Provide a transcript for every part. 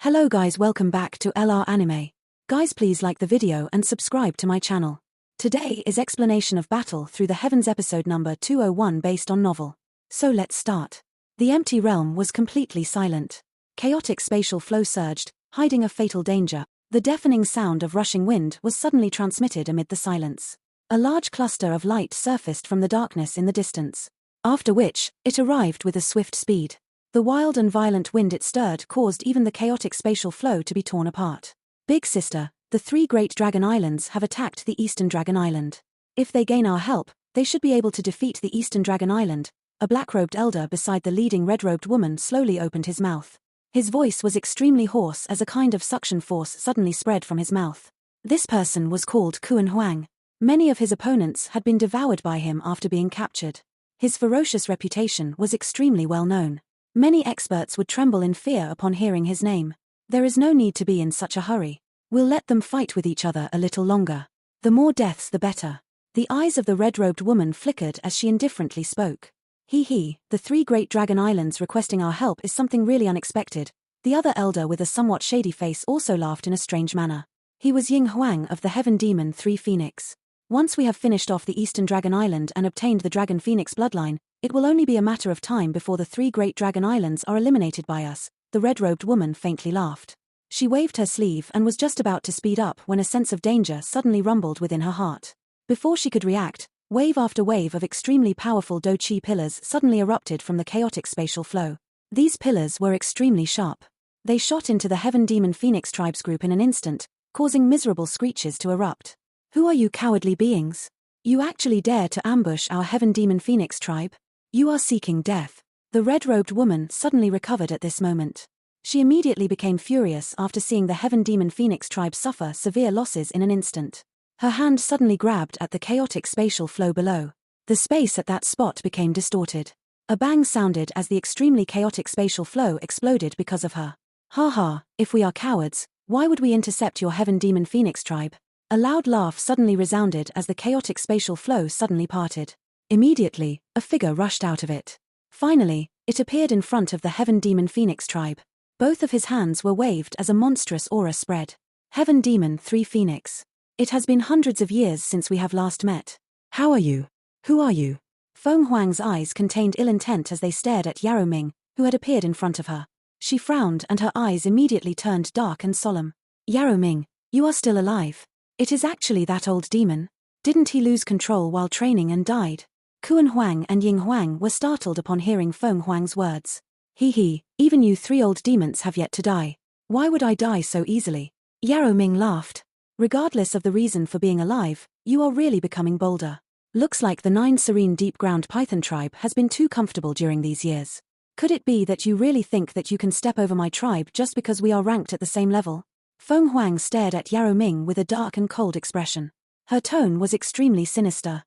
Hello guys, welcome back to LR Anime. Guys, please like the video and subscribe to my channel. Today is Explanation of Battle Through the Heavens episode number 201 based on novel. So let's start. The empty realm was completely silent. Chaotic spatial flow surged, hiding a fatal danger. The deafening sound of rushing wind was suddenly transmitted amid the silence. A large cluster of light surfaced from the darkness in the distance. After which, it arrived with a swift speed. The wild and violent wind it stirred caused even the chaotic spatial flow to be torn apart. Big sister, the three great dragon islands have attacked the eastern dragon island. If they gain our help, they should be able to defeat the eastern dragon island. A black-robed elder beside the leading red-robed woman slowly opened his mouth. His voice was extremely hoarse as a kind of suction force suddenly spread from his mouth. This person was called Kuan Huang. Many of his opponents had been devoured by him after being captured. His ferocious reputation was extremely well known. Many experts would tremble in fear upon hearing his name. There is no need to be in such a hurry. We'll let them fight with each other a little longer. The more deaths the better. The eyes of the red-robed woman flickered as she indifferently spoke. The three great dragon islands requesting our help is something really unexpected. The other elder with a somewhat shady face also laughed in a strange manner. He was Ying Huang of the Heaven Demon 3 Phoenix. Once we have finished off the eastern dragon island and obtained the dragon phoenix bloodline, it will only be a matter of time before the three great dragon islands are eliminated by us. The red-robed woman faintly laughed. She waved her sleeve and was just about to speed up when a sense of danger suddenly rumbled within her heart. Before she could react, wave after wave of extremely powerful Do Chi pillars suddenly erupted from the chaotic spatial flow. These pillars were extremely sharp. They shot into the Heaven Demon Phoenix tribes group in an instant, causing miserable screeches to erupt. Who are you cowardly beings? You actually dare to ambush our Heaven Demon Phoenix tribe? You are seeking death. The red-robed woman suddenly recovered at this moment. She immediately became furious after seeing the Heaven Demon Phoenix tribe suffer severe losses in an instant. Her hand suddenly grabbed at the chaotic spatial flow below. The space at that spot became distorted. A bang sounded as the extremely chaotic spatial flow exploded because of her. Ha, if we are cowards, why would we intercept your Heaven Demon Phoenix tribe? A loud laugh suddenly resounded as the chaotic spatial flow suddenly parted. Immediately, a figure rushed out of it. Finally, it appeared in front of the Heaven Demon Phoenix tribe. Both of his hands were waved as a monstrous aura spread. Heaven Demon 3 Phoenix. It has been hundreds of years since we have last met. How are you? Who are you? Feng Huang's eyes contained ill intent as they stared at Yaro Ming, who had appeared in front of her. She frowned and her eyes immediately turned dark and solemn. Yaro Ming, you are still alive. It is actually that old demon. Didn't he lose control while training and died? Kuan Huang and Ying Huang were startled upon hearing Feng Huang's words. Even you three old demons have yet to die. Why would I die so easily? Yaro Ming laughed. Regardless of the reason for being alive, you are really becoming bolder. Looks like the 9 serene deep-ground python tribe has been too comfortable during these years. Could it be that you really think that you can step over my tribe just because we are ranked at the same level? Feng Huang stared at Yaro Ming with a dark and cold expression. Her tone was extremely sinister.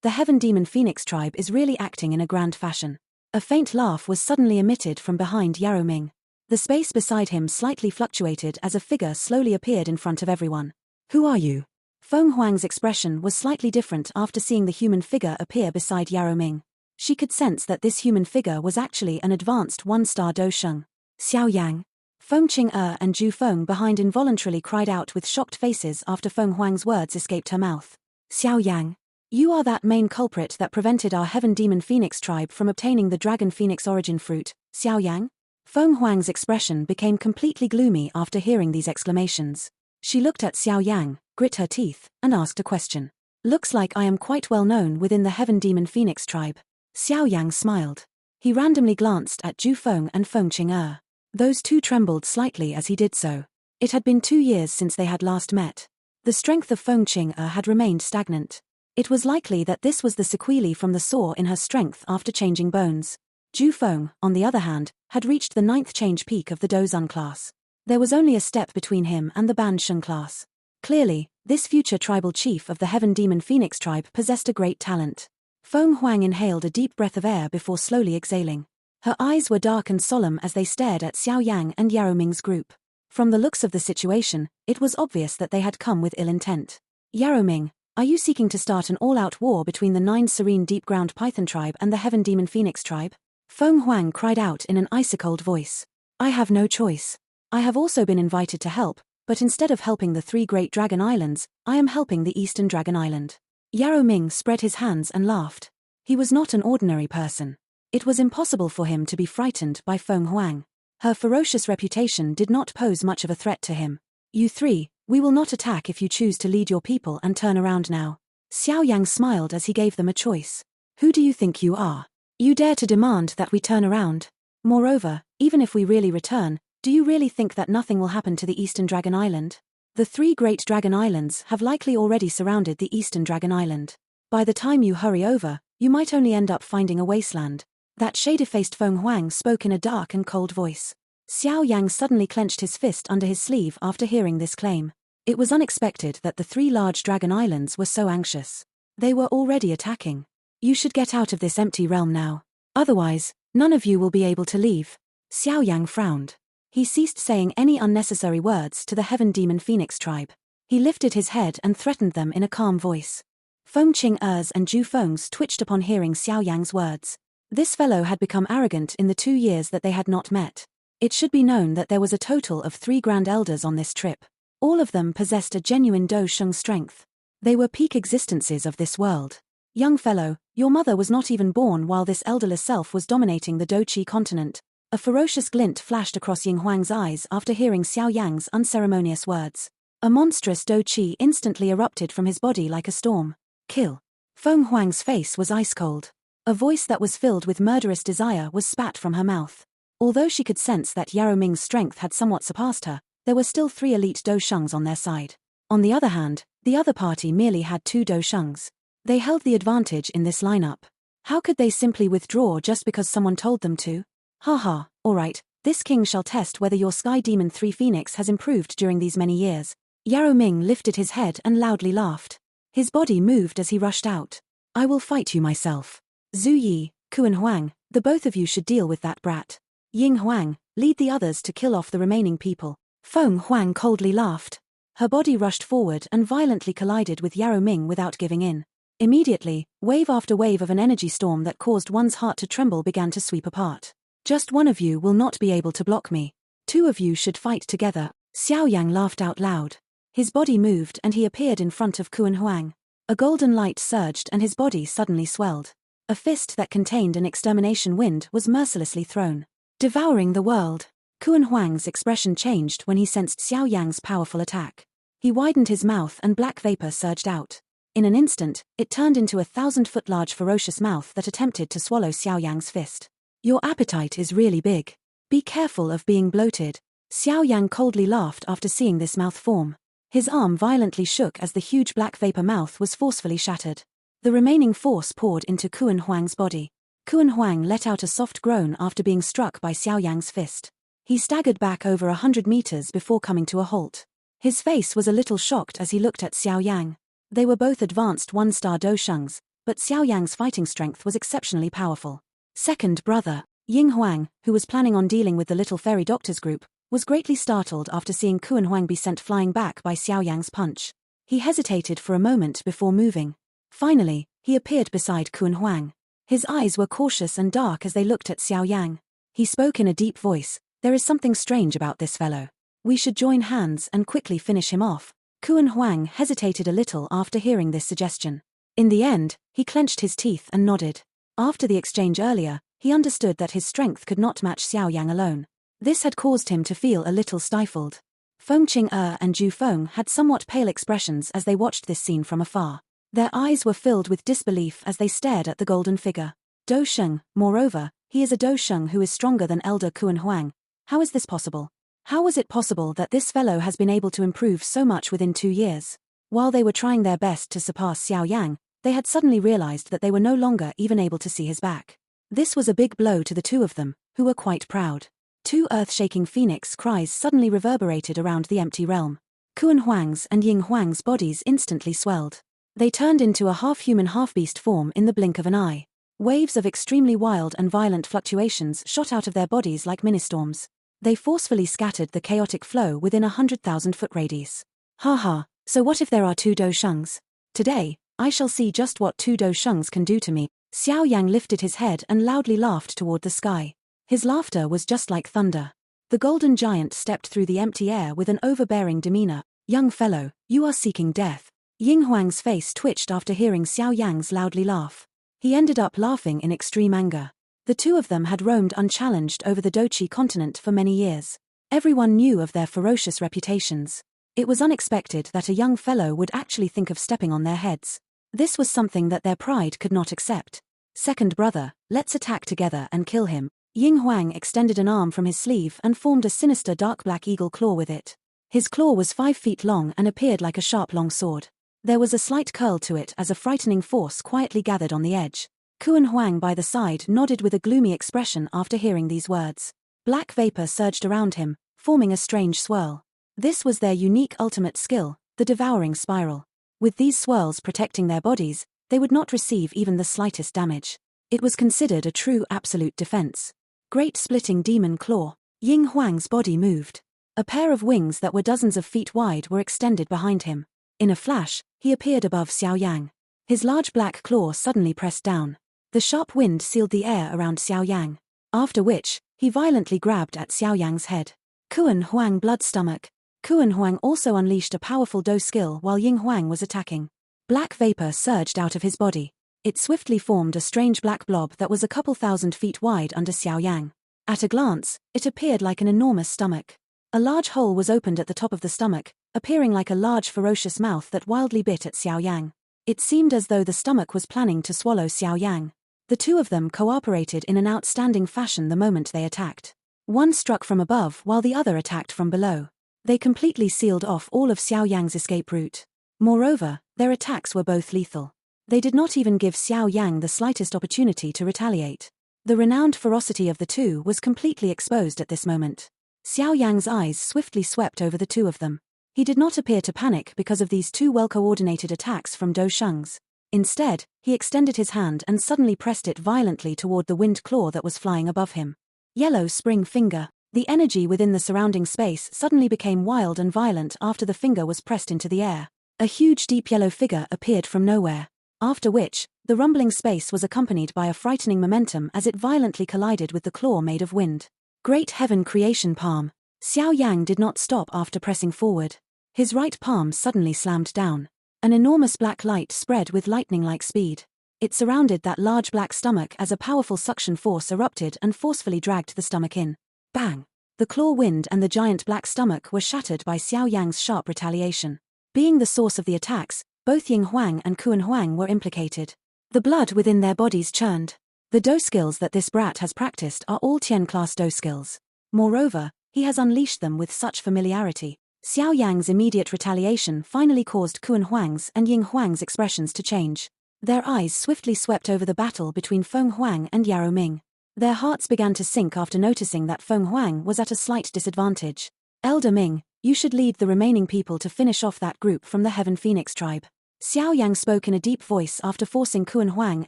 The Heaven Demon Phoenix tribe is really acting in a grand fashion. A faint laugh was suddenly emitted from behind Yaro Ming. The space beside him slightly fluctuated as a figure slowly appeared in front of everyone. Who are you? Feng Huang's expression was slightly different after seeing the human figure appear beside Yaro Ming. She could sense that this human figure was actually an advanced 1-star Do Sheng. Xiao Yang. Feng Qing and Zhu Feng behind involuntarily cried out with shocked faces after Feng Huang's words escaped her mouth. Xiao Yang. You are that main culprit that prevented our Heaven Demon Phoenix tribe from obtaining the Dragon Phoenix origin fruit, Xiao Yang? Feng Huang's expression became completely gloomy after hearing these exclamations. She looked at Xiao Yang, grit her teeth, and asked a question. Looks like I am quite well known within the Heaven Demon Phoenix tribe. Xiao Yang smiled. He randomly glanced at Zhu Feng and Feng Qing. Those two trembled slightly as he did so. It had been 2 years since they had last met. The strength of Feng Qing had remained stagnant. It was likely that this was the sequelae from the saw in her strength after changing bones. Zhu Feng, on the other hand, had reached the 9th change peak of the Dozun class. There was only a step between him and the Ban Sheng class. Clearly, this future tribal chief of the Heaven Demon Phoenix tribe possessed a great talent. Feng Huang inhaled a deep breath of air before slowly exhaling. Her eyes were dark and solemn as they stared at Xiao Yang and Yaro Ming's group. From the looks of the situation, it was obvious that they had come with ill intent. Yaro Ming, are you seeking to start an all-out war between the 9 serene deep-ground python tribe and the Heaven Demon Phoenix tribe? Feng Huang cried out in an ice-cold voice. I have no choice. I have also been invited to help, but instead of helping the 3 great dragon islands, I am helping the Eastern Dragon Island. Yarrow Ming spread his hands and laughed. He was not an ordinary person. It was impossible for him to be frightened by Feng Huang. Her ferocious reputation did not pose much of a threat to him. You 3, we will not attack if you choose to lead your people and turn around now. Xiao Yang smiled as he gave them a choice. Who do you think you are? You dare to demand that we turn around? Moreover, even if we really return, do you really think that nothing will happen to the Eastern Dragon Island? The 3 great dragon islands have likely already surrounded the Eastern Dragon Island. By the time you hurry over, you might only end up finding a wasteland. That shady-faced Feng Huang spoke in a dark and cold voice. Xiao Yang suddenly clenched his fist under his sleeve after hearing this claim. It was unexpected that the 3 large dragon islands were so anxious. They were already attacking. You should get out of this empty realm now. Otherwise, none of you will be able to leave. Xiao Yang frowned. He ceased saying any unnecessary words to the Heaven Demon Phoenix tribe. He lifted his head and threatened them in a calm voice. Feng Qing'er's and Zhu Feng's twitched upon hearing Xiao Yang's words. This fellow had become arrogant in the 2 years that they had not met. It should be known that there was a total of 3 grand elders on this trip. All of them possessed a genuine Do Sheng strength. They were peak existences of this world. Young fellow, your mother was not even born while this elderless self was dominating the Do Qi continent. A ferocious glint flashed across Ying Huang's eyes after hearing Xiao Yang's unceremonious words. A monstrous Do Qi instantly erupted from his body like a storm. Kill. Feng Huang's face was ice-cold. A voice that was filled with murderous desire was spat from her mouth. Although she could sense that Yarrow Ming's strength had somewhat surpassed her, there were still 3 elite Do Shengs on their side. On the other hand, the other party merely had 2 Do Shengs. They held the advantage in this lineup. How could they simply withdraw just because someone told them to? Haha, alright, this king shall test whether your Sky Demon 3 Phoenix has improved during these many years. Yarrow Ming lifted his head and loudly laughed. His body moved as he rushed out. I will fight you myself. Zhu Yi, Kuan Huang, the both of you should deal with that brat. Ying Huang, lead the others to kill off the remaining people. Feng Huang coldly laughed. Her body rushed forward and violently collided with Yarrow Ming without giving in. Immediately, wave after wave of an energy storm that caused one's heart to tremble began to sweep apart. Just one of you will not be able to block me. 2 of you should fight together. Xiao Yang laughed out loud. His body moved and he appeared in front of Kuan Huang. A golden light surged and his body suddenly swelled. A fist that contained an extermination wind was mercilessly thrown. Devouring the world. Kuan Huang's expression changed when he sensed Xiao Yang's powerful attack. He widened his mouth and black vapor surged out. In an instant, it turned into a 1,000-foot-large ferocious mouth that attempted to swallow Xiao Yang's fist. Your appetite is really big. Be careful of being bloated. Xiao Yang coldly laughed after seeing this mouth form. His arm violently shook as the huge black vapor mouth was forcefully shattered. The remaining force poured into Kuan Huang's body. Kuan Huang let out a soft groan after being struck by Xiao Yang's fist. He staggered back over 100 meters before coming to a halt. His face was a little shocked as he looked at Xiao Yang. They were both advanced 1-star Do Shengs, but Xiao Yang's fighting strength was exceptionally powerful. Second brother, Ying Huang, who was planning on dealing with the little fairy doctors group, was greatly startled after seeing Kuan Huang be sent flying back by Xiao Yang's punch. He hesitated for a moment before moving. Finally, he appeared beside Kuan Huang. His eyes were cautious and dark as they looked at Xiao Yang. He spoke in a deep voice. There is something strange about this fellow. We should join hands and quickly finish him off. Kuan Huang hesitated a little after hearing this suggestion. In the end, he clenched his teeth and nodded. After the exchange earlier, he understood that his strength could not match Xiao Yang alone. This had caused him to feel a little stifled. Feng Qing'er and Zhu Feng had somewhat pale expressions as they watched this scene from afar. Their eyes were filled with disbelief as they stared at the golden figure. Do Sheng, moreover, he is a Do Sheng who is stronger than elder Kuan Huang. How is this possible? How was it possible that this fellow has been able to improve so much within 2 years? While they were trying their best to surpass Xiao Yang, they had suddenly realized that they were no longer even able to see his back. This was a big blow to the 2 of them, who were quite proud. 2 earth-shaking phoenix cries suddenly reverberated around the empty realm. Kuan Huang's and Ying Huang's bodies instantly swelled. They turned into a half-human half-beast form in the blink of an eye. Waves of extremely wild and violent fluctuations shot out of their bodies like ministorms. They forcefully scattered the chaotic flow within a 100,000-foot radius. Haha, so what if there are 2 Do Shengs? Today, I shall see just what 2 Do Shengs can do to me. Xiao Yang lifted his head and loudly laughed toward the sky. His laughter was just like thunder. The golden giant stepped through the empty air with an overbearing demeanor. "Young fellow, you are seeking death." Ying Huang's face twitched after hearing Xiao Yang's loudly laugh. He ended up laughing in extreme anger. The two of them had roamed unchallenged over the Dochi continent for many years. Everyone knew of their ferocious reputations. It was unexpected that a young fellow would actually think of stepping on their heads. This was something that their pride could not accept. "Second brother, let's attack together and kill him." Ying Huang extended an arm from his sleeve and formed a sinister dark black eagle claw with it. His claw was 5 feet long and appeared like a sharp long sword. There was a slight curl to it as a frightening force quietly gathered on the edge. Kuan Huang by the side nodded with a gloomy expression after hearing these words. Black vapor surged around him, forming a strange swirl. This was their unique ultimate skill, the devouring spiral. With these swirls protecting their bodies, they would not receive even the slightest damage. It was considered a true absolute defense. Great splitting demon claw. Ying Huang's body moved. A pair of wings that were dozens of feet wide were extended behind him. In a flash, he appeared above Xiao Yang. His large black claw suddenly pressed down. The sharp wind sealed the air around Xiao Yang. After which, he violently grabbed at Xiao Yang's head. Kuan Huang blood stomach. Kuan Huang also unleashed a powerful Do skill while Ying Huang was attacking. Black vapor surged out of his body. It swiftly formed a strange black blob that was a couple 1,000 feet wide under Xiao Yang. At a glance, it appeared like an enormous stomach. A large hole was opened at the top of the stomach, appearing like a large ferocious mouth that wildly bit at Xiao Yang. It seemed as though the stomach was planning to swallow Xiao Yang. The two of them cooperated in an outstanding fashion the moment they attacked. One struck from above while the other attacked from below. They completely sealed off all of Xiao Yang's escape route. Moreover, their attacks were both lethal. They did not even give Xiao Yang the slightest opportunity to retaliate. The renowned ferocity of the two was completely exposed at this moment. Xiao Yang's eyes swiftly swept over the two of them. He did not appear to panic because of these two well-coordinated attacks from Do Sheng's. Instead, he extended his hand and suddenly pressed it violently toward the wind claw that was flying above him. Yellow spring finger. The energy within the surrounding space suddenly became wild and violent after the finger was pressed into the air. A huge deep yellow figure appeared from nowhere. After which, the rumbling space was accompanied by a frightening momentum as it violently collided with the claw made of wind. Great heaven creation palm. Xiao Yang did not stop after pressing forward. His right palm suddenly slammed down. An enormous black light spread with lightning-like speed. It surrounded that large black stomach as a powerful suction force erupted and forcefully dragged the stomach in. Bang! The claw wind and the giant black stomach were shattered by Xiao Yang's sharp retaliation. Being the source of the attacks, both Ying Huang and Kuan Huang were implicated. The blood within their bodies churned. The Do skills that this brat has practiced are all Tian-class Do skills. Moreover, he has unleashed them with such familiarity. Xiao Yang's immediate retaliation finally caused Kuan Huang's and Ying Huang's expressions to change. Their eyes swiftly swept over the battle between Feng Huang and Yarrow Ming. Their hearts began to sink after noticing that Feng Huang was at a slight disadvantage. Elder Ming, you should lead the remaining people to finish off that group from the Heaven Phoenix tribe. Xiao Yang spoke in a deep voice after forcing Kuan Huang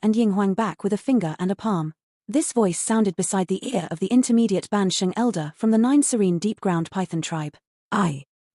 and Ying Huang back with a finger and a palm. This voice sounded beside the ear of the intermediate Ban Sheng elder from the 9 serene deep ground python tribe.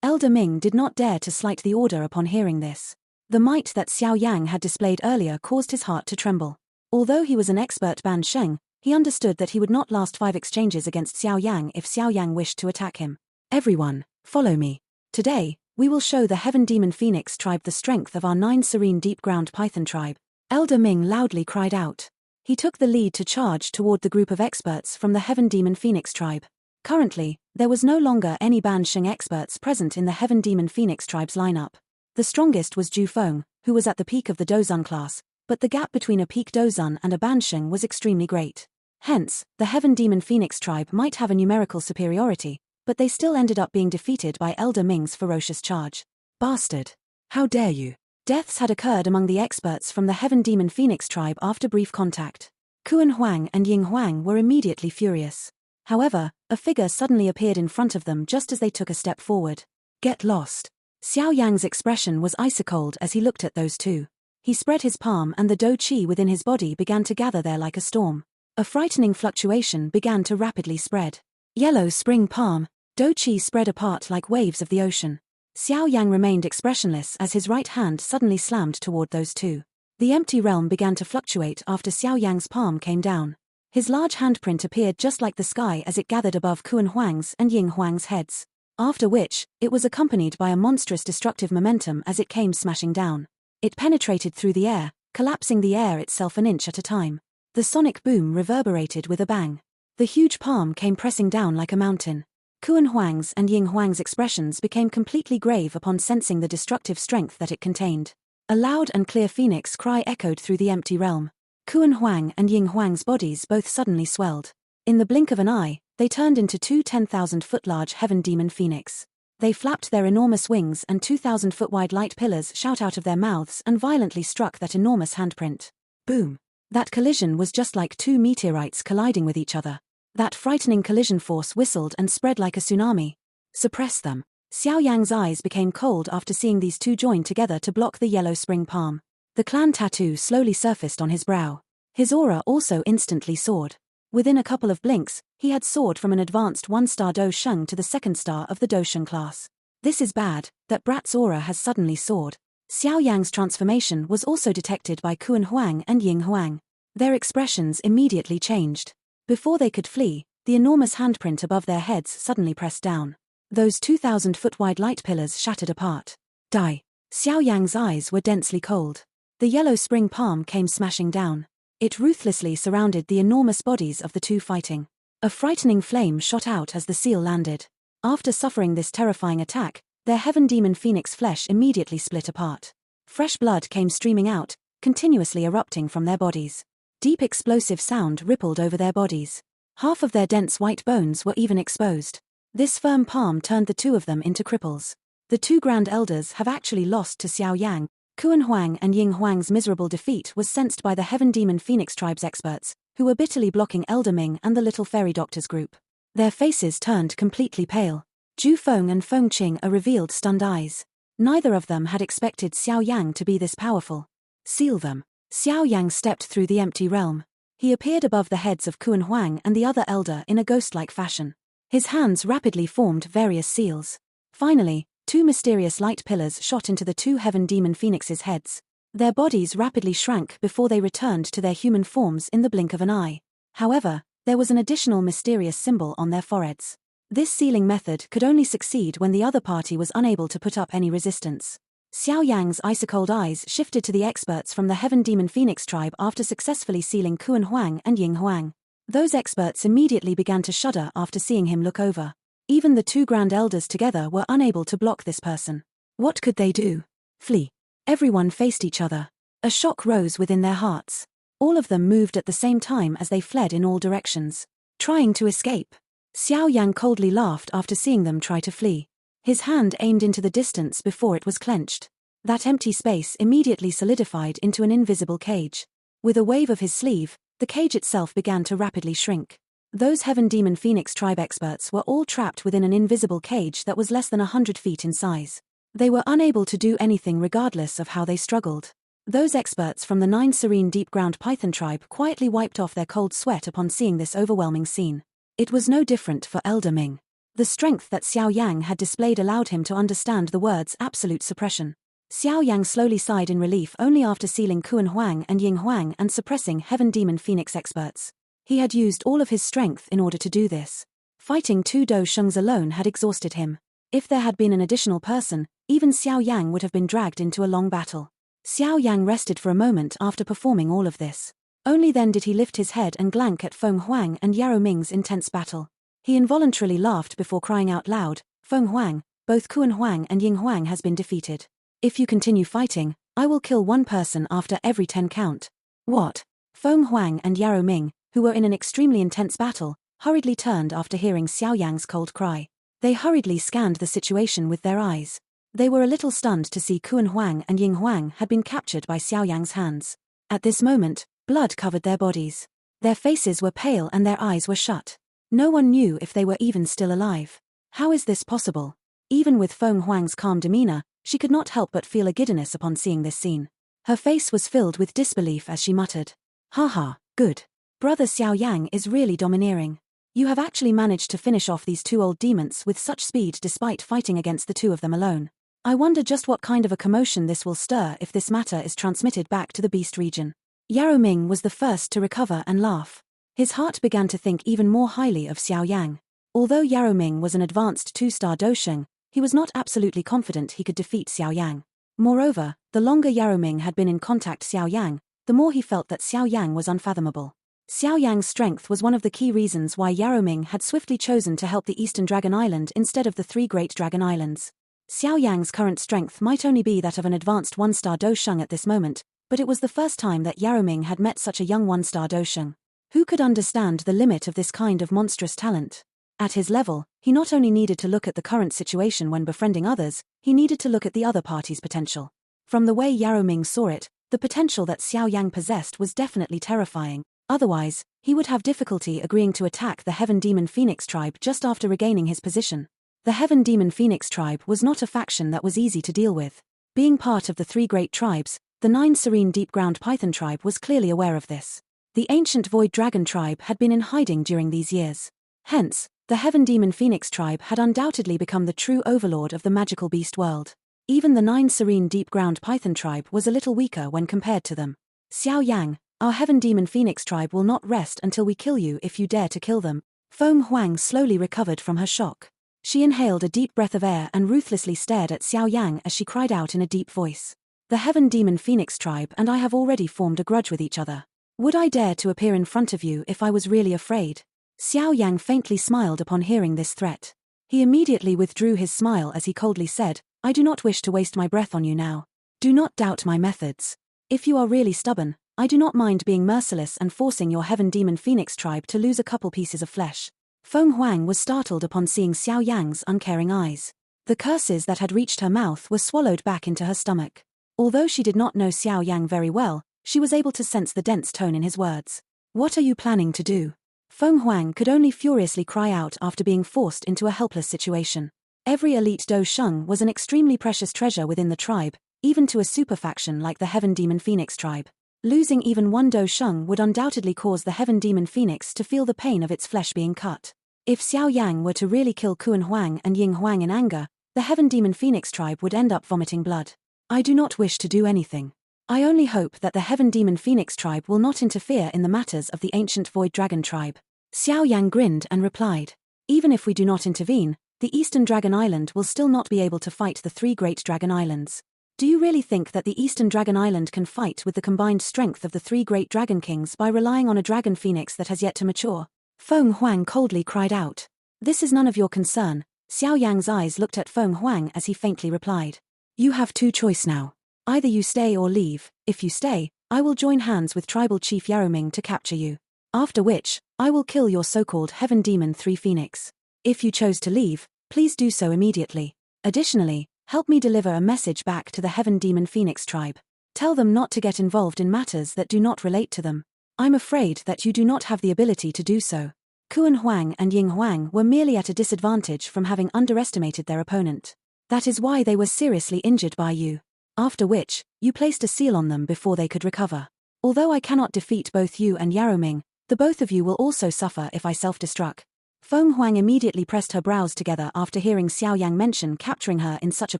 Elder Ming did not dare to slight the order upon hearing this. The might that Xiao Yang had displayed earlier caused his heart to tremble. Although he was an expert Ban Sheng, he understood that he would not last 5 exchanges against Xiao Yang if Xiao Yang wished to attack him. Everyone, follow me. Today, we will show the Heaven Demon Phoenix tribe the strength of our 9 serene deep ground python tribe. Elder Ming loudly cried out. He took the lead to charge toward the group of experts from the Heaven Demon Phoenix tribe. Currently, there was no longer any Ban Sheng experts present in the Heaven Demon Phoenix tribe's lineup. The strongest was Ju Feng, who was at the peak of the Dozun class, but the gap between a peak Dozun and a Ban Sheng was extremely great. Hence, the Heaven Demon Phoenix tribe might have a numerical superiority, but they still ended up being defeated by Elder Ming's ferocious charge. Bastard! How dare you! Deaths had occurred among the experts from the Heaven Demon Phoenix tribe after brief contact. Kuan Huang and Ying Huang were immediately furious. However, a figure suddenly appeared in front of them just as they took a step forward. Get lost! Xiao Yang's expression was ice-cold as he looked at those two. He spread his palm and the Do Chi within his body began to gather there like a storm. A frightening fluctuation began to rapidly spread. Yellow spring palm. Do Chi spread apart like waves of the ocean. Xiao Yang remained expressionless as his right hand suddenly slammed toward those two. The empty realm began to fluctuate after Xiao Yang's palm came down. His large handprint appeared just like the sky as it gathered above Kuan Huang's and Ying Huang's heads. After which, it was accompanied by a monstrous destructive momentum as it came smashing down. It penetrated through the air, collapsing the air itself an inch at a time. The sonic boom reverberated with a bang. The huge palm came pressing down like a mountain. Kuan Huang's and Ying Huang's expressions became completely grave upon sensing the destructive strength that it contained. A loud and clear phoenix cry echoed through the empty realm. Kuan Huang and Ying Huang's bodies both suddenly swelled. In the blink of an eye, they turned into two 10,000-foot-large heaven demon phoenix. They flapped their enormous wings and 2,000-foot-wide light pillars shot out of their mouths and violently struck that enormous handprint. Boom! That collision was just like two meteorites colliding with each other. That frightening collision force whistled and spread like a tsunami. Suppress them. Xiao Yang's eyes became cold after seeing these two join together to block the yellow spring palm. The clan tattoo slowly surfaced on his brow. His aura also instantly soared. Within a couple of blinks, he had soared from an advanced 1-star Do Sheng to the 2nd star of the Do Sheng class. This is bad, that brat's aura has suddenly soared. Xiao Yang's transformation was also detected by Kuan Huang and Ying Huang. Their expressions immediately changed. Before they could flee, the enormous handprint above their heads suddenly pressed down. Those 2,000-foot-wide light pillars shattered apart. Die. Xiao Yang's eyes were densely cold. The yellow spring palm came smashing down. It ruthlessly surrounded the enormous bodies of the two fighting. A frightening flame shot out as the seal landed. After suffering this terrifying attack, their heaven demon phoenix flesh immediately split apart. Fresh blood came streaming out, continuously erupting from their bodies. Deep explosive sound rippled over their bodies. Half of their dense white bones were even exposed. This firm palm turned the two of them into cripples. The two Grand Elders have actually lost to Xiao Yang. Kuan Huang and Ying Huang's miserable defeat was sensed by the Heaven Demon Phoenix Tribe's experts, who were bitterly blocking Elder Ming and the Little Fairy Doctor's group. Their faces turned completely pale. Ju Feng and Feng Qing revealed stunned eyes. Neither of them had expected Xiao Yang to be this powerful. Seal them. Xiao Yang stepped through the empty realm. He appeared above the heads of Kuan Huang and the other elder in a ghost-like fashion. His hands rapidly formed various seals. Finally, two mysterious light pillars shot into the two Heaven Demon Phoenixes' heads. Their bodies rapidly shrank before they returned to their human forms in the blink of an eye. However, there was an additional mysterious symbol on their foreheads. This sealing method could only succeed when the other party was unable to put up any resistance. Xiao Yang's ice-cold eyes shifted to the experts from the Heaven Demon Phoenix tribe after successfully sealing Kuan Huang and Ying Huang. Those experts immediately began to shudder after seeing him look over. Even the two Grand Elders together were unable to block this person. What could they do? Flee. Everyone faced each other. A shock rose within their hearts. All of them moved at the same time as they fled in all directions, trying to escape. Xiao Yang coldly laughed after seeing them try to flee. His hand aimed into the distance before it was clenched. That empty space immediately solidified into an invisible cage. With a wave of his sleeve, the cage itself began to rapidly shrink. Those Heaven Demon Phoenix tribe experts were all trapped within an invisible cage that was less than 100 feet in size. They were unable to do anything regardless of how they struggled. Those experts from the 9 Serene Deep Ground Python tribe quietly wiped off their cold sweat upon seeing this overwhelming scene. It was no different for Elder Ming. The strength that Xiao Yang had displayed allowed him to understand the words absolute suppression. Xiao Yang slowly sighed in relief only after sealing Kuan Huang and Ying Huang and suppressing Heaven Demon Phoenix experts. He had used all of his strength in order to do this. Fighting two Do Shengs alone had exhausted him. If there had been an additional person, even Xiao Yang would have been dragged into a long battle. Xiao Yang rested for a moment after performing all of this. Only then did he lift his head and glance at Feng Huang and Yarrow Ming's intense battle. He involuntarily laughed before crying out loud, "Feng Huang, both Kuan Huang and Ying Huang has been defeated. If you continue fighting, I will kill one person after every 10 count. What?" Feng Huang and Yarrow Ming, who were in an extremely intense battle, hurriedly turned after hearing Xiao Yang's cold cry. They hurriedly scanned the situation with their eyes. They were a little stunned to see Kuan Huang and Ying Huang had been captured by Xiao Yang's hands. At this moment, blood covered their bodies. Their faces were pale and their eyes were shut. No one knew if they were even still alive. How is this possible? Even with Feng Huang's calm demeanor, she could not help but feel a giddiness upon seeing this scene. Her face was filled with disbelief as she muttered, "Haha, good. Brother Xiao Yang is really domineering. You have actually managed to finish off these two old demons with such speed despite fighting against the two of them alone. I wonder just what kind of a commotion this will stir if this matter is transmitted back to the Beast region." Yarrow Ming was the first to recover and laugh. His heart began to think even more highly of Xiao Yang. Although Yaroming was an advanced 2-star Dosheng, he was not absolutely confident he could defeat Xiao Yang. Moreover, the longer Yaroming had been in contact Xiao Yang, the more he felt that Xiao Yang was unfathomable. Xiao Yang's strength was one of the key reasons why Yaroming had swiftly chosen to help the Eastern Dragon Island instead of the 3 Great Dragon Islands. Xiao Yang's current strength might only be that of an advanced 1-star Dosheng at this moment, but it was the first time that Yaroming had met such a young 1-star Dosheng. Who could understand the limit of this kind of monstrous talent? At his level, he not only needed to look at the current situation when befriending others, he needed to look at the other party's potential. From the way Yaroming saw it, the potential that Xiao Yang possessed was definitely terrifying. Otherwise, he would have difficulty agreeing to attack the Heaven Demon Phoenix tribe just after regaining his position. The Heaven Demon Phoenix tribe was not a faction that was easy to deal with. Being part of the 3 great tribes, the 9 Serene Deep Ground Python tribe was clearly aware of this. The ancient Void Dragon tribe had been in hiding during these years. Hence, the Heaven Demon Phoenix tribe had undoubtedly become the true overlord of the magical beast world. Even the 9 Serene Deep Ground Python tribe was a little weaker when compared to them. Xiao Yang, our Heaven Demon Phoenix tribe will not rest until we kill you if you dare to kill them. Feng Huang slowly recovered from her shock. She inhaled a deep breath of air and ruthlessly stared at Xiao Yang as she cried out in a deep voice. The Heaven Demon Phoenix tribe and I have already formed a grudge with each other. Would I dare to appear in front of you if I was really afraid? Xiao Yang faintly smiled upon hearing this threat. He immediately withdrew his smile as he coldly said, I do not wish to waste my breath on you now. Do not doubt my methods. If you are really stubborn, I do not mind being merciless and forcing your Heaven Demon Phoenix tribe to lose a couple pieces of flesh. Feng Huang was startled upon seeing Xiao Yang's uncaring eyes. The curses that had reached her mouth were swallowed back into her stomach. Although she did not know Xiao Yang very well, she was able to sense the dense tone in his words. What are you planning to do? Feng Huang could only furiously cry out after being forced into a helpless situation. Every elite Dosheng was an extremely precious treasure within the tribe, even to a super faction like the Heaven Demon Phoenix tribe. Losing even one Dosheng would undoubtedly cause the Heaven Demon Phoenix to feel the pain of its flesh being cut. If Xiao Yang were to really kill Kuan Huang and Ying Huang in anger, the Heaven Demon Phoenix tribe would end up vomiting blood. I do not wish to do anything. I only hope that the Heaven Demon Phoenix tribe will not interfere in the matters of the ancient Void Dragon tribe. Xiao Yang grinned and replied, even if we do not intervene, the Eastern Dragon Island will still not be able to fight the 3 Great Dragon Islands. Do you really think that the Eastern Dragon Island can fight with the combined strength of the 3 Great Dragon Kings by relying on a dragon phoenix that has yet to mature? Feng Huang coldly cried out. This is none of your concern. Xiao Yang's eyes looked at Feng Huang as he faintly replied. You have 2 choices now. Either you stay or leave. If you stay, I will join hands with Tribal Chief Yaroming to capture you. After which, I will kill your so-called Heaven Demon 3 Phoenix. If you chose to leave, please do so immediately. Additionally, help me deliver a message back to the Heaven Demon Phoenix tribe. Tell them not to get involved in matters that do not relate to them. I'm afraid that you do not have the ability to do so. Kuan Huang and Ying Huang were merely at a disadvantage from having underestimated their opponent. That is why they were seriously injured by you. After which, you placed a seal on them before they could recover. Although I cannot defeat both you and Yaroming, the both of you will also suffer if I self-destruct. Feng Huang immediately pressed her brows together after hearing Xiao Yang mention capturing her in such a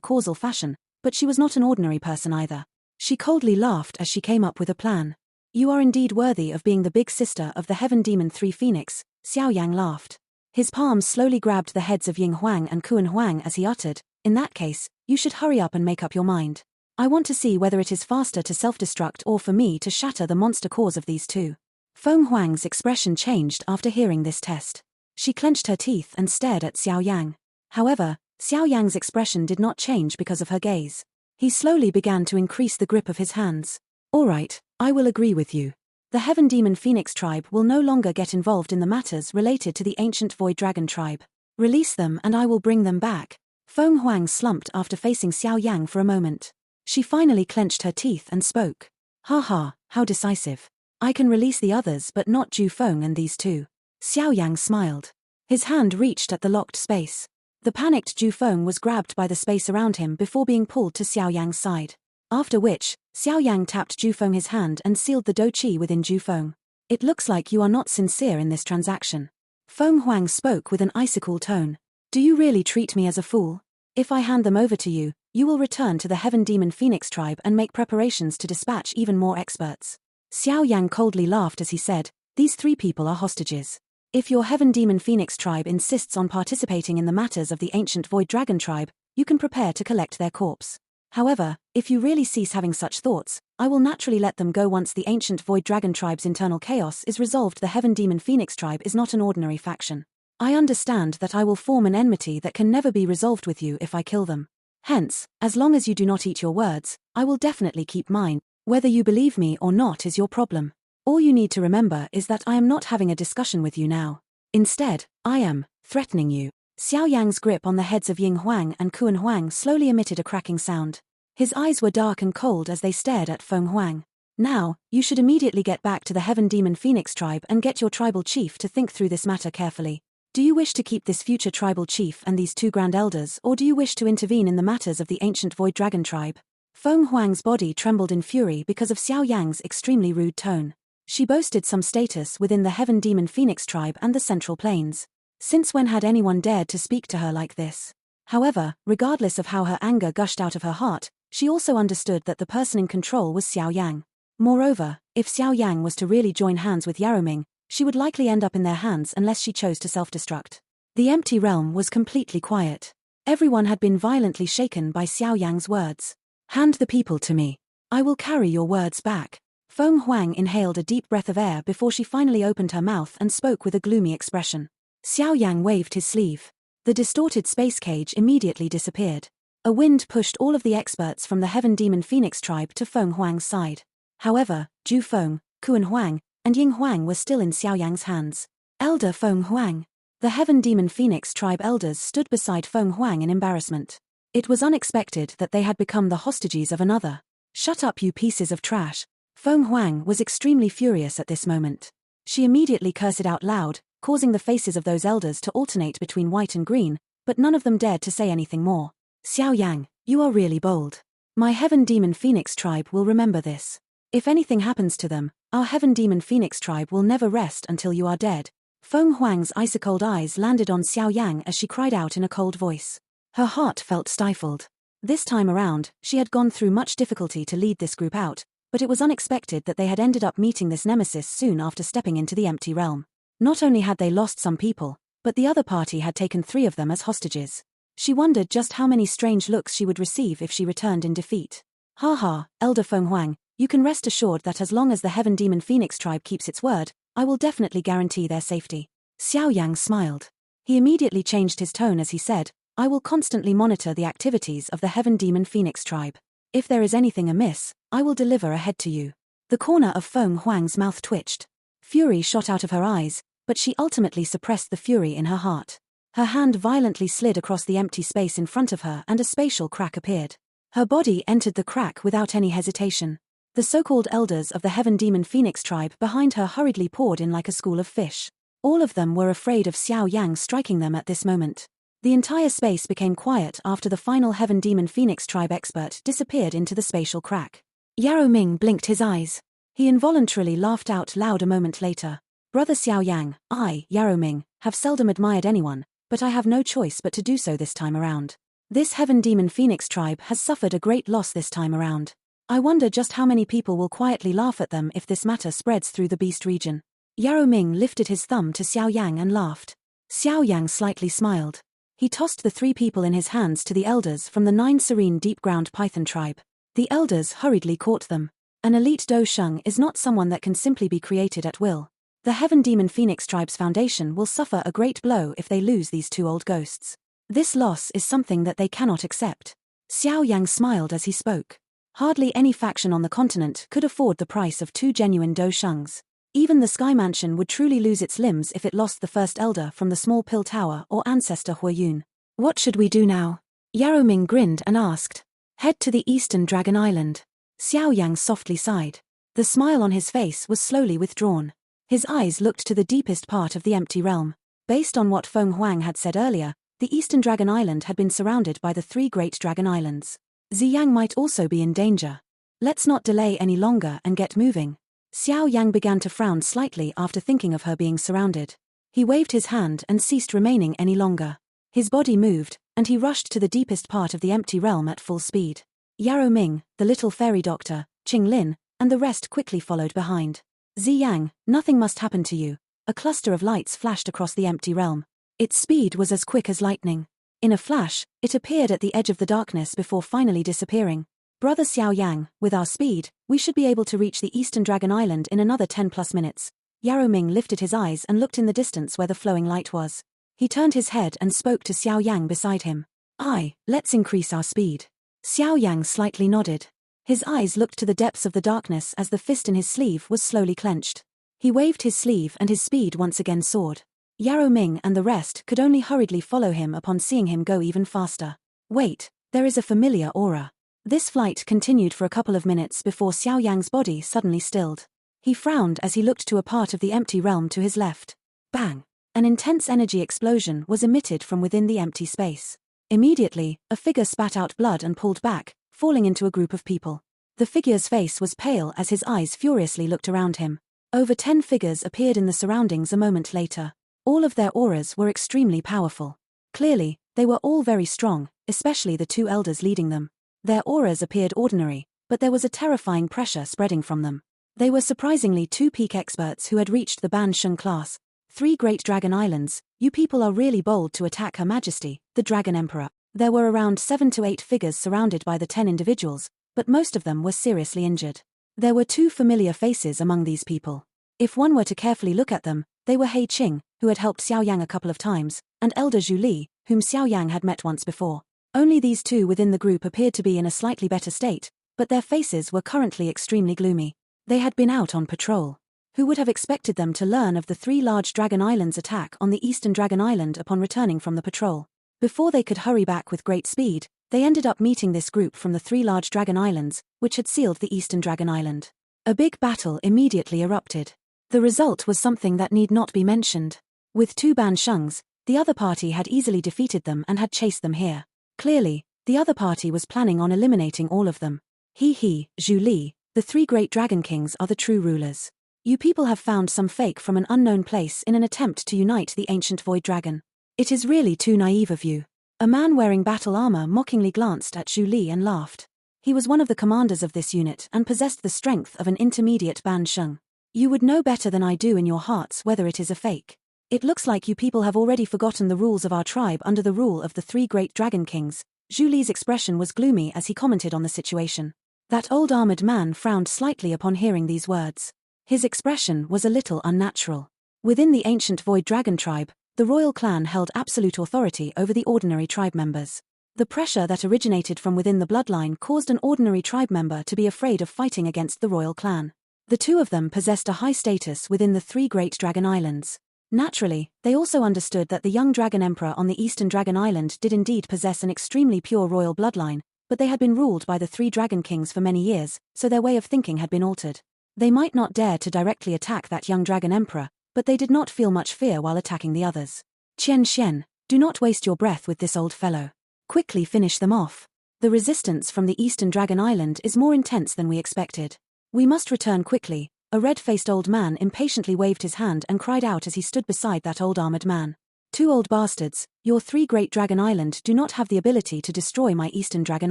causal fashion, but she was not an ordinary person either. She coldly laughed as she came up with a plan. You are indeed worthy of being the big sister of the Heaven Demon 3 Phoenix, Xiao Yang laughed. His palms slowly grabbed the heads of Ying Huang and Kuan Huang as he uttered, in that case, you should hurry up and make up your mind. I want to see whether it is faster to self-destruct or for me to shatter the monster cause of these 2. Feng Huang's expression changed after hearing this test. She clenched her teeth and stared at Xiao Yang. However, Xiao Yang's expression did not change because of her gaze. He slowly began to increase the grip of his hands. All right, I will agree with you. The Heaven Demon Phoenix tribe will no longer get involved in the matters related to the ancient Void Dragon tribe. Release them and I will bring them back. Feng Huang slumped after facing Xiao Yang for a moment. She finally clenched her teeth and spoke. Ha ha, how decisive. I can release the others but not Ju Feng and these 2. Xiao Yang smiled. His hand reached at the locked space. The panicked Ju Feng was grabbed by the space around him before being pulled to Xiao Yang's side. After which, Xiao Yang tapped Ju Feng his hand and sealed the Do Qi within Ju Feng. It looks like you are not sincere in this transaction. Feng Huang spoke with an icy-cool tone. Do you really treat me as a fool? If I hand them over to you, you will return to the Heaven Demon Phoenix tribe and make preparations to dispatch even more experts. Xiao Yang coldly laughed as he said, These 3 people are hostages. If your Heaven Demon Phoenix tribe insists on participating in the matters of the ancient Void Dragon tribe, you can prepare to collect their corpse. However, if you really cease having such thoughts, I will naturally let them go once the ancient Void Dragon tribe's internal chaos is resolved. The Heaven Demon Phoenix tribe is not an ordinary faction. I understand that I will form an enmity that can never be resolved with you if I kill them. Hence, as long as you do not eat your words, I will definitely keep mine. Whether you believe me or not is your problem. All you need to remember is that I am not having a discussion with you now. Instead, I am threatening you. Xiao Yang's grip on the heads of Ying Huang and Kuan Huang slowly emitted a cracking sound. His eyes were dark and cold as they stared at Feng Huang. Now, you should immediately get back to the Heaven Demon Phoenix tribe and get your tribal chief to think through this matter carefully. Do you wish to keep this future tribal chief and these 2 grand elders, or do you wish to intervene in the matters of the ancient Void Dragon tribe? Feng Huang's body trembled in fury because of Xiao Yang's extremely rude tone. She boasted some status within the Heaven Demon Phoenix tribe and the Central Plains. Since when had anyone dared to speak to her like this? However, regardless of how her anger gushed out of her heart, she also understood that the person in control was Xiao Yang. Moreover, if Xiao Yang was to really join hands with Yaroming, she would likely end up in their hands unless she chose to self-destruct. The empty realm was completely quiet. Everyone had been violently shaken by Xiao Yang's words. Hand the people to me. I will carry your words back. Feng Huang inhaled a deep breath of air before she finally opened her mouth and spoke with a gloomy expression. Xiao Yang waved his sleeve. The distorted space cage immediately disappeared. A wind pushed all of the experts from the Heaven Demon Phoenix tribe to Feng Huang's side. However, Zhu Feng, Kuan Huang, and Ying Huang were still in Xiao Yang's hands. Elder Feng Huang. The Heaven Demon Phoenix tribe elders stood beside Feng Huang in embarrassment. It was unexpected that they had become the hostages of another. Shut up, you pieces of trash. Feng Huang was extremely furious at this moment. She immediately cursed out loud, causing the faces of those elders to alternate between white and green, but none of them dared to say anything more. Xiao Yang, you are really bold. My Heaven Demon Phoenix tribe will remember this. If anything happens to them, our Heaven Demon Phoenix tribe will never rest until you are dead. Feng Huang's ice-cold eyes landed on Xiao Yang as she cried out in a cold voice. Her heart felt stifled. This time around, she had gone through much difficulty to lead this group out, but it was unexpected that they had ended up meeting this nemesis soon after stepping into the empty realm. Not only had they lost some people, but the other party had taken 3 of them as hostages. She wondered just how many strange looks she would receive if she returned in defeat. Ha, Elder Feng Huang, you can rest assured that as long as the Heaven Demon Phoenix tribe keeps its word, I will definitely guarantee their safety. Xiao Yang smiled. He immediately changed his tone as he said, I will constantly monitor the activities of the Heaven Demon Phoenix tribe. If there is anything amiss, I will deliver ahead to you. The corner of Feng Huang's mouth twitched. Fury shot out of her eyes, but she ultimately suppressed the fury in her heart. Her hand violently slid across the empty space in front of her and a spatial crack appeared. Her body entered the crack without any hesitation. The so-called elders of the Heaven Demon Phoenix tribe behind her hurriedly poured in like a school of fish. All of them were afraid of Xiao Yang striking them at this moment. The entire space became quiet after the final Heaven Demon Phoenix tribe expert disappeared into the spatial crack. Yaroming blinked his eyes. He involuntarily laughed out loud a moment later. Brother Xiao Yang, I, Yaroming, have seldom admired anyone, but I have no choice but to do so this time around. This Heaven Demon Phoenix tribe has suffered a great loss this time around. I wonder just how many people will quietly laugh at them if this matter spreads through the Beast region. Yaroming lifted his thumb to Xiao Yang and laughed. Xiao Yang slightly smiled. He tossed the 3 people in his hands to the elders from the 9 serene deep-ground Python tribe. The elders hurriedly caught them. An elite Do Sheng is not someone that can simply be created at will. The Heaven Demon Phoenix tribe's foundation will suffer a great blow if they lose these 2 old ghosts. This loss is something that they cannot accept. Xiao Yang smiled as he spoke. Hardly any faction on the continent could afford the price of 2 genuine Do Shengs. Even the Sky Mansion would truly lose its limbs if it lost the first elder from the small pill tower or ancestor Huayun. What should we do now? Yaroming grinned and asked. Head to the Eastern Dragon Island. Xiao Yang softly sighed. The smile on his face was slowly withdrawn. His eyes looked to the deepest part of the empty realm. Based on what Feng Huang had said earlier, the Eastern Dragon Island had been surrounded by the 3 great dragon islands. Ziyang might also be in danger. Let's not delay any longer and get moving. Xiao Yang began to frown slightly after thinking of her being surrounded. He waved his hand and ceased remaining any longer. His body moved, and he rushed to the deepest part of the empty realm at full speed. Yaroming, the little fairy doctor, Qing Lin, and the rest quickly followed behind. Ziyang, nothing must happen to you. A cluster of lights flashed across the empty realm. Its speed was as quick as lightning. In a flash, it appeared at the edge of the darkness before finally disappearing. Brother Xiao Yang, with our speed, we should be able to reach the Eastern Dragon Island in another 10+ minutes. Yaroming lifted his eyes and looked in the distance where the flowing light was. He turned his head and spoke to Xiao Yang beside him. Aye, let's increase our speed. Xiao Yang slightly nodded. His eyes looked to the depths of the darkness as the fist in his sleeve was slowly clenched. He waved his sleeve and his speed once again soared. Yaroming and the rest could only hurriedly follow him upon seeing him go even faster. Wait, there is a familiar aura. This flight continued for a couple of minutes before Xiao Yang's body suddenly stilled. He frowned as he looked to a part of the empty realm to his left. Bang! An intense energy explosion was emitted from within the empty space. Immediately, a figure spat out blood and pulled back, falling into a group of people. The figure's face was pale as his eyes furiously looked around him. Over 10 figures appeared in the surroundings a moment later. All of their auras were extremely powerful. Clearly, they were all very strong, especially the 2 elders leading them. Their auras appeared ordinary, but there was a terrifying pressure spreading from them. They were surprisingly 2 peak experts who had reached the Ban Sheng class. 3 Great Dragon Islands, you people are really bold to attack Her Majesty, the Dragon Emperor. There were around 7 to 8 figures surrounded by the 10 individuals, but most of them were seriously injured. There were 2 familiar faces among these people. If one were to carefully look at them, they were He Qing, who had helped Xiao Yang a couple of times, and Elder Zhu Li, whom Xiao Yang had met once before. Only these 2 within the group appeared to be in a slightly better state, but their faces were currently extremely gloomy. They had been out on patrol. Who would have expected them to learn of the 3 large Dragon Islands attack on the Eastern Dragon Island upon returning from the patrol? Before they could hurry back with great speed, they ended up meeting this group from the 3 large Dragon Islands, which had sealed the Eastern Dragon Island. A big battle immediately erupted. The result was something that need not be mentioned. With 2 Ban Shengs, the other party had easily defeated them and had chased them here. Clearly, the other party was planning on eliminating all of them. Zhu Li, the 3 great dragon kings are the true rulers. You people have found some fake from an unknown place in an attempt to unite the ancient void dragon. It is really too naive of you. A man wearing battle armor mockingly glanced at Zhu Li and laughed. He was one of the commanders of this unit and possessed the strength of an intermediate Ban Sheng. You would know better than I do in your hearts whether it is a fake. It looks like you people have already forgotten the rules of our tribe under the rule of the 3 great dragon kings. Zhu Li's expression was gloomy as he commented on the situation. That old armored man frowned slightly upon hearing these words. His expression was a little unnatural. Within the ancient void dragon tribe, the royal clan held absolute authority over the ordinary tribe members. The pressure that originated from within the bloodline caused an ordinary tribe member to be afraid of fighting against the royal clan. The 2 of them possessed a high status within the 3 great dragon islands. Naturally, they also understood that the young dragon emperor on the Eastern Dragon Island did indeed possess an extremely pure royal bloodline, but they had been ruled by the 3 dragon kings for many years, so their way of thinking had been altered. They might not dare to directly attack that young dragon emperor, but they did not feel much fear while attacking the others. Qian Xian, do not waste your breath with this old fellow. Quickly finish them off. The resistance from the Eastern Dragon Island is more intense than we expected. We must return quickly. A red-faced old man impatiently waved his hand and cried out as he stood beside that old armored man. 2 old bastards, your 3 great dragon island do not have the ability to destroy my Eastern Dragon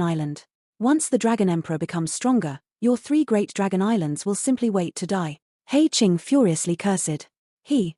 Island. Once the Dragon Emperor becomes stronger, your 3 great dragon islands will simply wait to die. He Qing furiously cursed.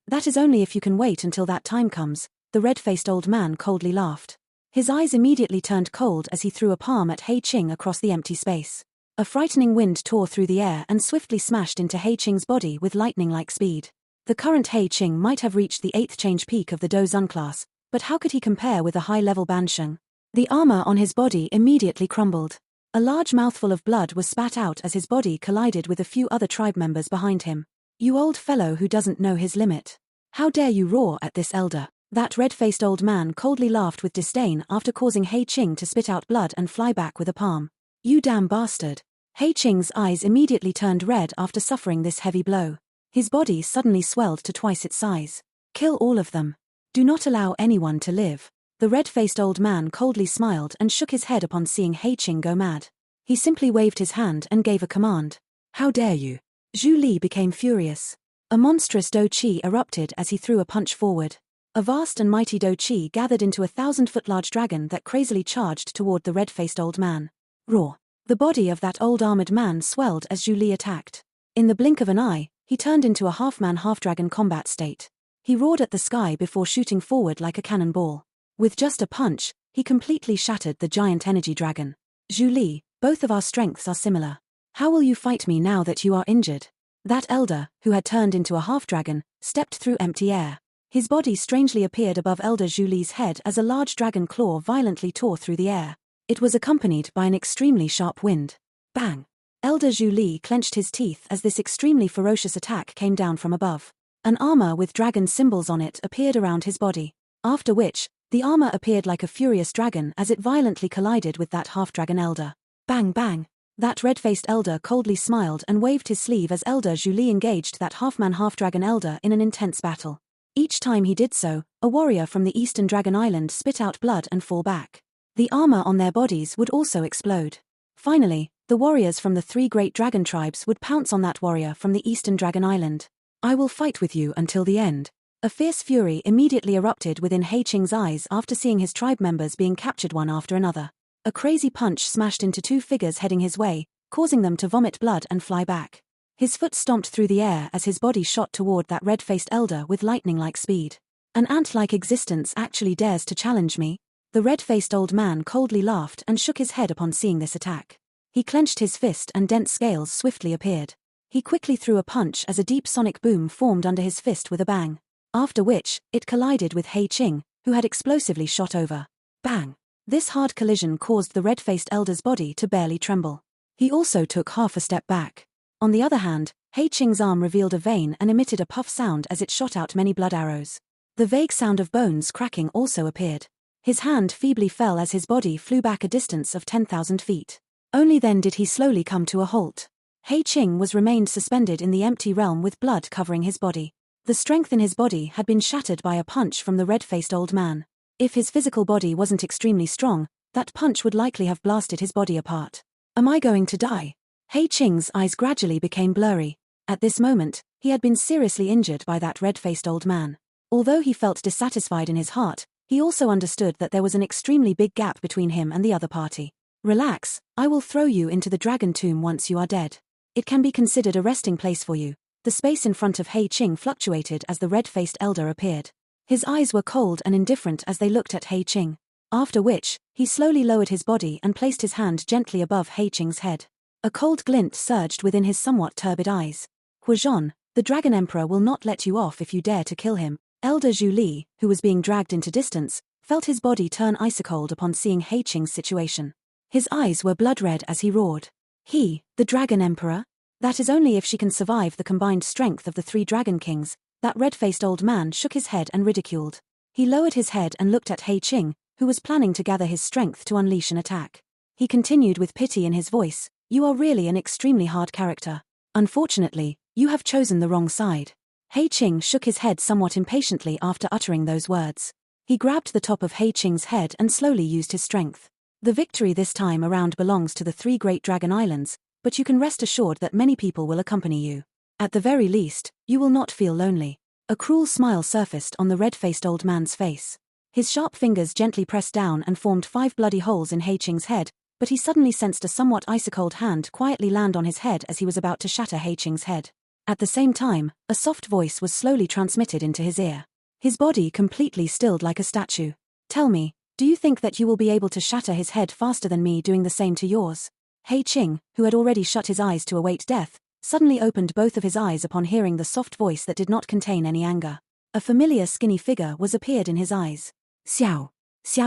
That is only if you can wait until that time comes, the red-faced old man coldly laughed. His eyes immediately turned cold as he threw a palm at He Qing across the empty space. A frightening wind tore through the air and swiftly smashed into He Qing's body with lightning-like speed. The current He Qing might have reached the 8th change peak of the Do Zun class, but how could he compare with a high-level Ban Sheng? The armor on his body immediately crumbled. A large mouthful of blood was spat out as his body collided with a few other tribe members behind him. You old fellow who doesn't know his limit. How dare you roar at this elder? That red-faced old man coldly laughed with disdain after causing He Qing to spit out blood and fly back with a palm. You damn bastard. He Qing's eyes immediately turned red after suffering this heavy blow. His body suddenly swelled to twice its size. Kill all of them. Do not allow anyone to live. The red-faced old man coldly smiled and shook his head upon seeing He Qing go mad. He simply waved his hand and gave a command. How dare you? Zhu Li became furious. A monstrous Do Chi erupted as he threw a punch forward. A vast and mighty Do Chi gathered into a 1,000-foot-large dragon that crazily charged toward the red-faced old man. Roar! The body of that old armored man swelled as Zhu Li attacked. In the blink of an eye, he turned into a half-man half-dragon combat state. He roared at the sky before shooting forward like a cannonball. With just a punch, he completely shattered the giant energy dragon. Zhu Li, both of our strengths are similar. How will you fight me now that you are injured? That elder, who had turned into a half-dragon, stepped through empty air. His body strangely appeared above Elder Zhu Li's head as a large dragon claw violently tore through the air. It was accompanied by an extremely sharp wind. Bang! Elder Zhu Li clenched his teeth as this extremely ferocious attack came down from above. An armor with dragon symbols on it appeared around his body. After which, the armor appeared like a furious dragon as it violently collided with that half-dragon elder. Bang bang! That red-faced elder coldly smiled and waved his sleeve as Elder Zhu Li engaged that half-man half-dragon elder in an intense battle. Each time he did so, a warrior from the Eastern Dragon Island spit out blood and fall back. The armor on their bodies would also explode. Finally, the warriors from the 3 great dragon tribes would pounce on that warrior from the Eastern Dragon Island. I will fight with you until the end. A fierce fury immediately erupted within He Qing's eyes after seeing his tribe members being captured one after another. A crazy punch smashed into 2 figures heading his way, causing them to vomit blood and fly back. His foot stomped through the air as his body shot toward that red-faced elder with lightning-like speed. An ant-like existence actually dares to challenge me? The red-faced old man coldly laughed and shook his head upon seeing this attack. He clenched his fist and dense scales swiftly appeared. He quickly threw a punch as a deep sonic boom formed under his fist with a bang. After which, it collided with He Qing, who had explosively shot over. Bang! This hard collision caused the red-faced elder's body to barely tremble. He also took half a step back. On the other hand, He Qing's arm revealed a vein and emitted a puff sound as it shot out many blood arrows. The vague sound of bones cracking also appeared. His hand feebly fell as his body flew back a distance of 10,000 feet. Only then did he slowly come to a halt. He Qing remained suspended in the empty realm with blood covering his body. The strength in his body had been shattered by a punch from the red-faced old man. If his physical body wasn't extremely strong, that punch would likely have blasted his body apart. Am I going to die? He Qing's eyes gradually became blurry. At this moment, he had been seriously injured by that red-faced old man. Although he felt dissatisfied in his heart, he also understood that there was an extremely big gap between him and the other party. Relax, I will throw you into the dragon tomb once you are dead. It can be considered a resting place for you. The space in front of He Qing fluctuated as the red-faced elder appeared. His eyes were cold and indifferent as they looked at He Qing. After which, he slowly lowered his body and placed his hand gently above He Qing's head. A cold glint surged within his somewhat turbid eyes. Huazhan, the Dragon Emperor will not let you off if you dare to kill him. Elder Zhu Li, who was being dragged into distance, felt his body turn ice-cold upon seeing He Qing's situation. His eyes were blood-red as he roared. He, the Dragon Emperor? That is only if she can survive the combined strength of the 3 Dragon Kings. That red-faced old man shook his head and ridiculed. He lowered his head and looked at He Qing, who was planning to gather his strength to unleash an attack. He continued with pity in his voice, "You are really an extremely hard character. Unfortunately, you have chosen the wrong side." He Qing shook his head somewhat impatiently after uttering those words. He grabbed the top of He Qing's head and slowly used his strength. The victory this time around belongs to the 3 great dragon islands, but you can rest assured that many people will accompany you. At the very least, you will not feel lonely. A cruel smile surfaced on the red-faced old man's face. His sharp fingers gently pressed down and formed 5 bloody holes in He Qing's head, but he suddenly sensed a somewhat ice-cold hand quietly land on his head as he was about to shatter He Qing's head. At the same time, a soft voice was slowly transmitted into his ear. His body completely stilled like a statue. "Tell me, do you think that you will be able to shatter his head faster than me doing the same to yours?" He Qing, who had already shut his eyes to await death, suddenly opened both of his eyes upon hearing the soft voice that did not contain any anger. A familiar skinny figure was appeared in his eyes. Xiao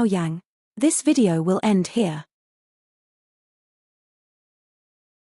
Yang. This video will end here.